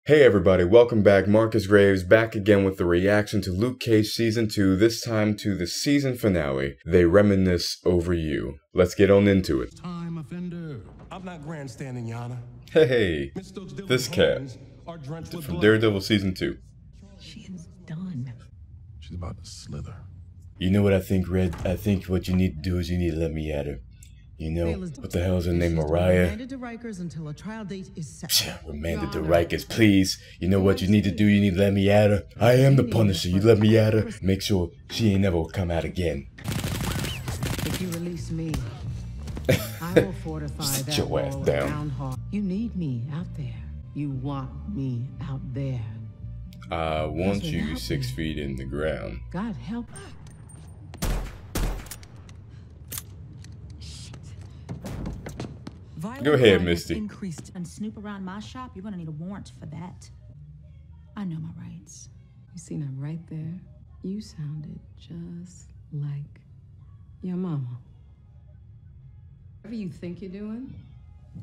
Hey everybody, welcome back. Marcus Graves back again with the reaction to Luke Cage Season 2, this time to the season finale, They Reminisce Over You. Let's get on into it. Time offender. I'm not grandstanding, Yana. Hey, this cat from Daredevil Season 2. She is done. She's about to slither. You know what I think, Red? I think what you need to do is you need to let me at her. You know, what the hell is her name, Mariah? Remanded to Rikers until a trial date is set. Remanded to Rikers, please. You know what you need to do? You need to let me at her. I am the Punisher. You let me at her. Make sure she ain't never come out again. If you release me, I will fortify that Sit your ass wall down. around her. You need me out there. You want me out there. I want you 6 feet in the ground. God help. Go ahead, Misty. Increased and snoop around my shop, you're gonna need a warrant for that. I know my rights. You seen her right there? You sounded just like your mama. Whatever you think you're doing,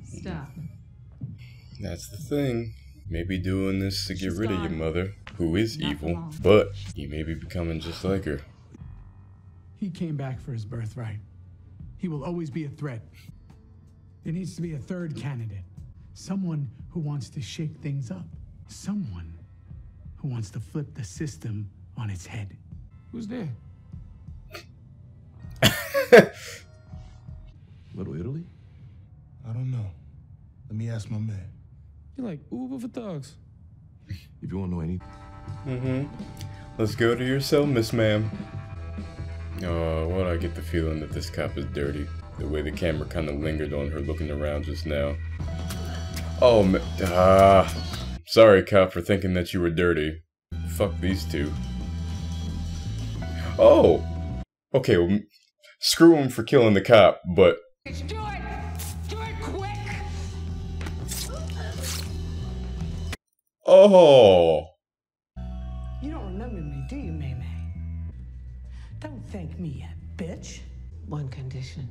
stop. That's the thing. Maybe doing this to get rid of your mother, who is Not for evil, long. but you may be becoming just like her. He came back for his birthright. He will always be a threat. There needs to be a third candidate. Someone who wants to shake things up. Someone who wants to flip the system on its head. Who's there? Little Italy? I don't know. Let me ask my man. You're like Uber for thugs. If you want to know anything. Let's go to your cell, Miss Ma'am. Oh, why do I get the feeling that this cop is dirty? The way the camera kind of lingered on her looking around just now. Oh, sorry, cop, for thinking that you were dirty. Fuck these two. Oh! Okay, well, screw him for killing the cop, but... Do it! Do it quick! Oh! You don't remember me, do you, May May? Don't thank me yet, bitch. One condition.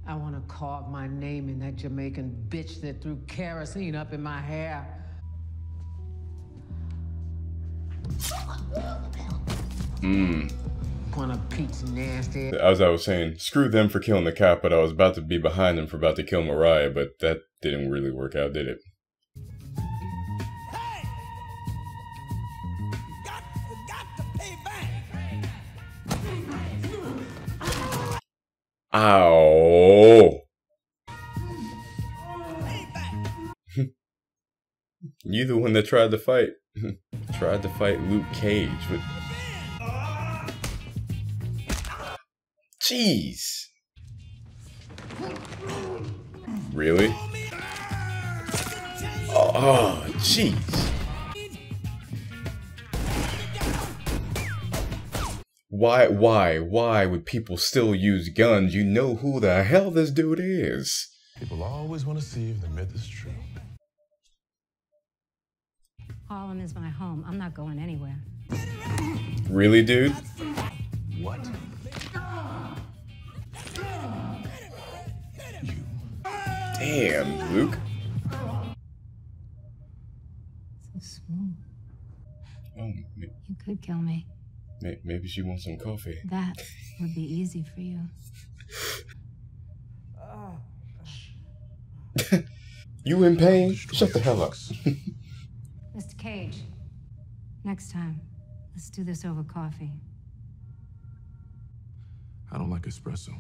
I want to carve my name in that Jamaican bitch that threw kerosene up in my hair. Want a pizza nasty? As I was saying, screw them for killing the cop, but I was about to be behind them for about to kill Mariah, but that didn't really work out, did it? Hey! You got to pay back. Ow! Pay back. You the one that tried to fight. Tried to fight Luke Cage, but... Jeez! Really? Oh, jeez. Why would people still use guns? You know who the hell this dude is. People always want to see if the myth is true. Harlem is my home. I'm not going anywhere. Really, dude? What? You. Damn, Luke. So smooth. Oh, You could kill me. maybe she wants some coffee. That would be easy for you. You in pain? Shut the hell up. Mr. Cage, next time, let's do this over coffee. I don't like espresso.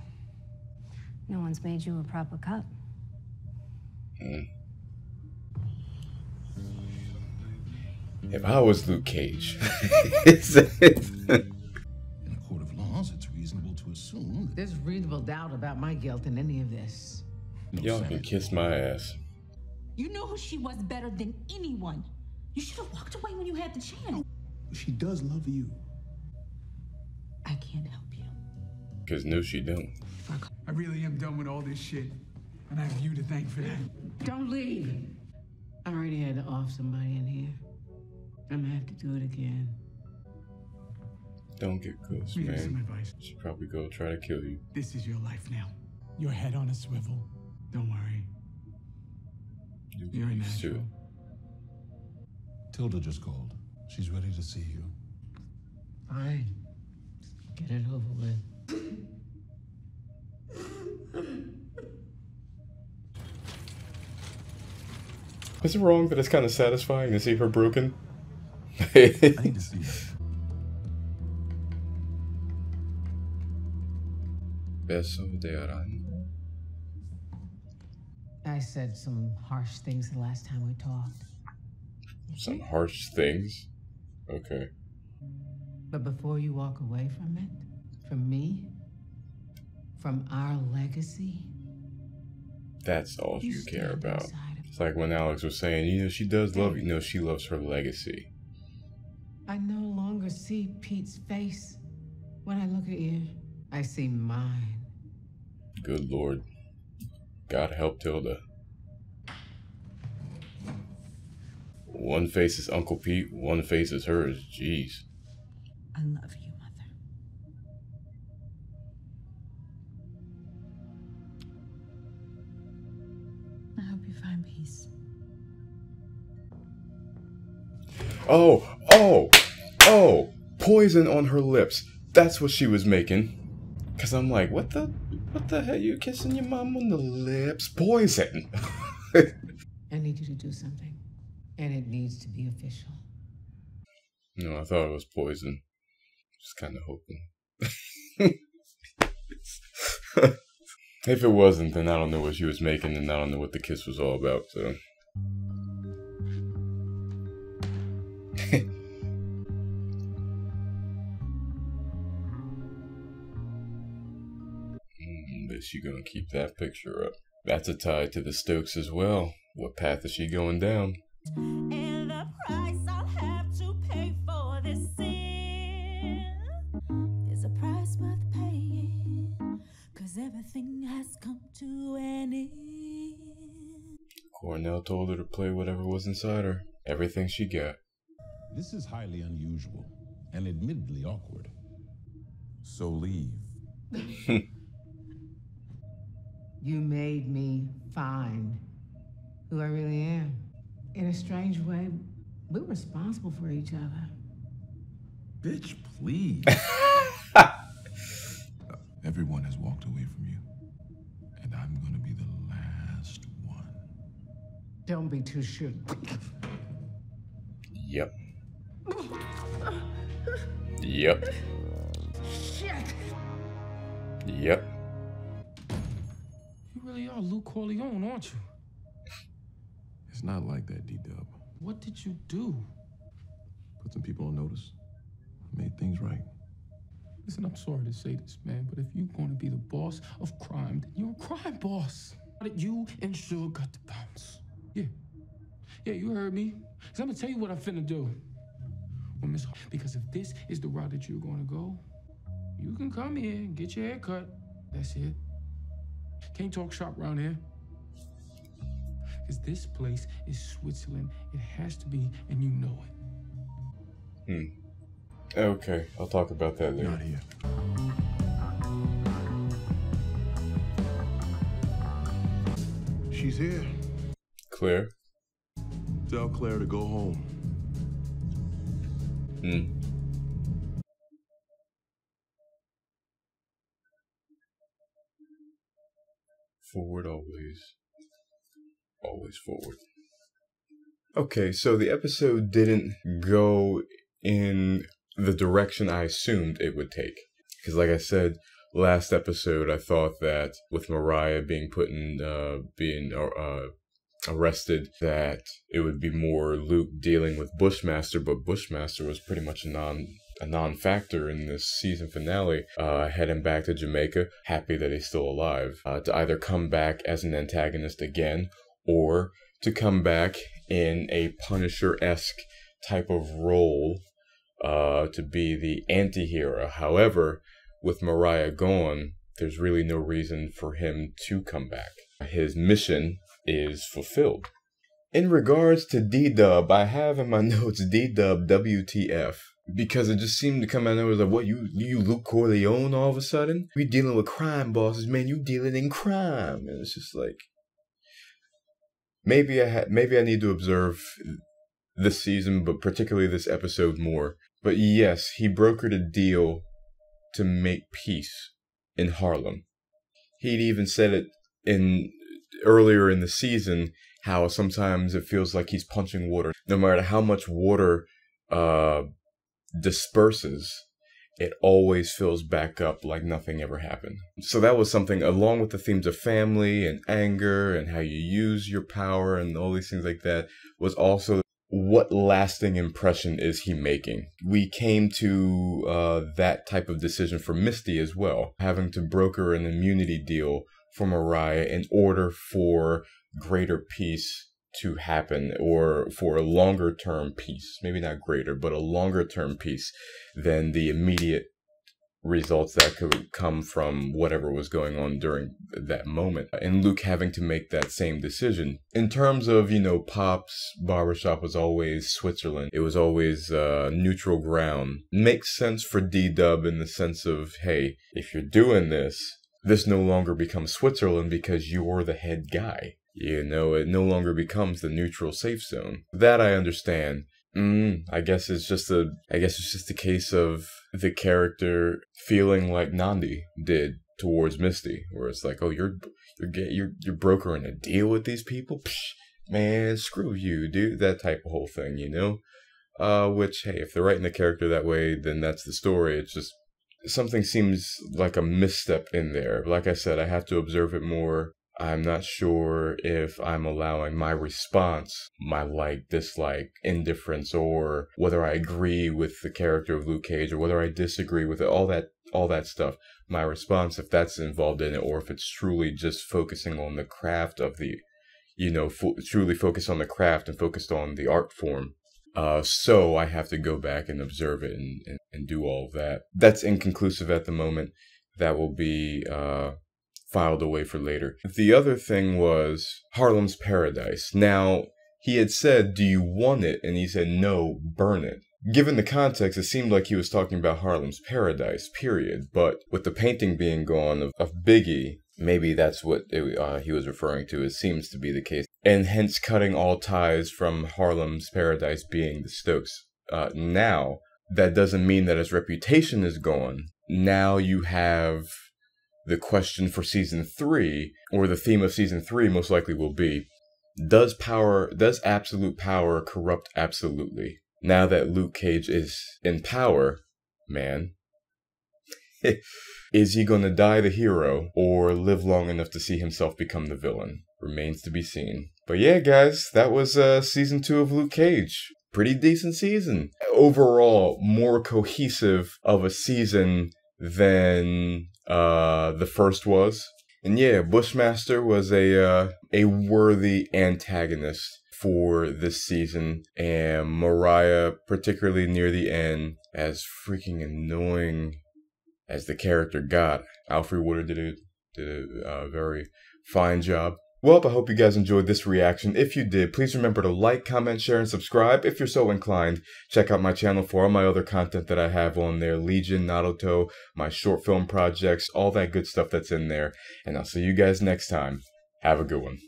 No one's made you a proper cup. If I was Luke Cage. In a court of laws, it's reasonable to assume that There's reasonable doubt about my guilt in any of this. Y'all can kiss my ass. You knew who she was better than anyone. You should have walked away when you had the chance. she does love you. I can't help you. Cause no, she don't. I really am done with all this shit. And I have you to thank for that. Don't leave. I already had to off somebody in here. I'm gonna have to do it again. Don't get close, Give me some man. advice. She'll probably go try to kill you. This is your life now. Your head on a swivel. Don't worry. You're a used to natural. it. Tilda just called. She's ready to see you. Fine. Get it over with. Is it wrong that it's kind of satisfying to see her broken? I need to see you. Beso de araña. I said some harsh things the last time we talked. Some harsh things? Okay. But before you walk away from it, from me, from our legacy, That's all you stand care about. inside of It's like when Alex was saying, you know, she does love you. No, she loves her legacy. I no longer see Pete's face when I look at you. I see mine. Good Lord. God help Tilda. One face is Uncle Pete, one face is hers. Jeez. I love you, Mother. I hope you find peace. Oh, poison on her lips. That's what she was making. Cause I'm like, what the hell you kissing your mom on the lips? Poison. I need you to do something, and it needs to be official. No, I thought it was poison. Just kind of hoping. If it wasn't, then I don't know what she was making, and I don't know what the kiss was all about, so. Is she gonna keep that picture up? That's a tie to the Stokes as well. What path is she going down? And the price I'll have to pay for this sin is a price worth paying, 'cause everything has come to an end. Cornell told her to play whatever was inside her. Everything she got. This is highly unusual and admittedly awkward. So leave. You made me find who I really am. In a strange way, we're responsible for each other. Bitch, please. Everyone has walked away from you, and I'm gonna be the last one. Don't be too sure. Yep. Yep. Shit! Yep. You really are Luke Corleone, aren't you? It's not like that, D-Dub. What did you do? Put some people on notice. Made things right. Listen, I'm sorry to say this, man, but if you're going to be the boss of crime, then you're a crime boss. You and Suge got to bounce. Yeah. Yeah, you heard me. Because I'm going to tell you what I'm finna do. Well, Miss, because if this is the route that you're going to go, you can come here and get your hair cut. That's it. Can't talk shop around here. Because this place is Switzerland. It has to be, and you know it. Okay, I'll talk about that later. Not here. She's here. Claire? Tell Claire to go home. Forward always. Always forward. Okay, so the episode didn't go in the direction I assumed it would take. Because like I said, last episode I thought that with Mariah being put in, arrested, that it would be more Luke dealing with Bushmaster, but Bushmaster was pretty much a non-factor in this season finale, heading back to Jamaica, happy that he's still alive, to either come back as an antagonist again, or to come back in a Punisher-esque type of role, to be the anti-hero. However, with Mariah gone, there's really no reason for him to come back. His mission is fulfilled. In regards to D-Dub, I have in my notes D-Dub WTF. Because it just seemed to come out and it was like, what, you Luke Corleone all of a sudden? We dealing with crime bosses, man, you dealing in crime. And it's just like, maybe I need to observe this season, but particularly this episode more. But yes, he brokered a deal to make peace in Harlem. He'd even said it earlier in the season, how sometimes it feels like he's punching water. No matter how much water disperses, it always fills back up like nothing ever happened. So that was something, along with the themes of family and anger and how you use your power and all these things like that, was also what lasting impression is he making. We came to that type of decision for Misty as well, having to broker an immunity deal for Mariah in order for greater peace to happen, or for a longer term peace. Maybe not greater, but a longer term peace than the immediate results that could come from whatever was going on during that moment. And Luke having to make that same decision. In terms of, Pop's barbershop was always Switzerland. It was always neutral ground. Makes sense for D-Dub in the sense of, hey, if you're doing this, this no longer becomes Switzerland because you're the head guy. It no longer becomes the neutral safe zone. That I understand. I guess it's just a case of the character feeling like Nandi did towards Misty, where it's like, oh, you're brokering a deal with these people? Psh, man, screw you, dude. That type of whole thing, Which, hey, if they're writing the character that way, then that's the story. It's just something seems like a misstep in there. Like I said, I have to observe it more. I'm not sure if I'm allowing my response, my like, dislike, indifference, or whether I agree with the character of Luke Cage or whether I disagree with it, all that stuff. My response, if that's involved in it, or if it's truly just focusing on the craft of the, truly focused on the craft and focused on the art form. So I have to go back and observe it and do all of that. That's inconclusive at the moment. That will be, filed away for later. The other thing was Harlem's Paradise. Now, he had said, do you want it? And he said, no, burn it. Given the context, it seemed like he was talking about Harlem's Paradise, period. But with the painting being gone of Biggie, maybe that's what he was referring to. It seems to be the case. And hence cutting all ties from Harlem's Paradise being the Stokes. Now, that doesn't mean that his reputation is gone. Now you have the question for season 3, or the theme of season 3 most likely will be, does absolute power corrupt absolutely? Now that Luke Cage is in power, man, is he gonna die the hero or live long enough to see himself become the villain? Remains to be seen. But yeah, guys, that was season 2 of Luke Cage. Pretty decent season. Overall, more cohesive of a season than the first was. And yeah, Bushmaster was a worthy antagonist for this season, and Mariah, particularly near the end, as freaking annoying as the character got. Alfre Woodard did a very fine job. Well, I hope you guys enjoyed this reaction. If you did, please remember to like, comment, share, and subscribe if you're so inclined. Check out my channel for all my other content that I have on there. Legion, Naruto, my short film projects, all that good stuff that's in there. And I'll see you guys next time. Have a good one.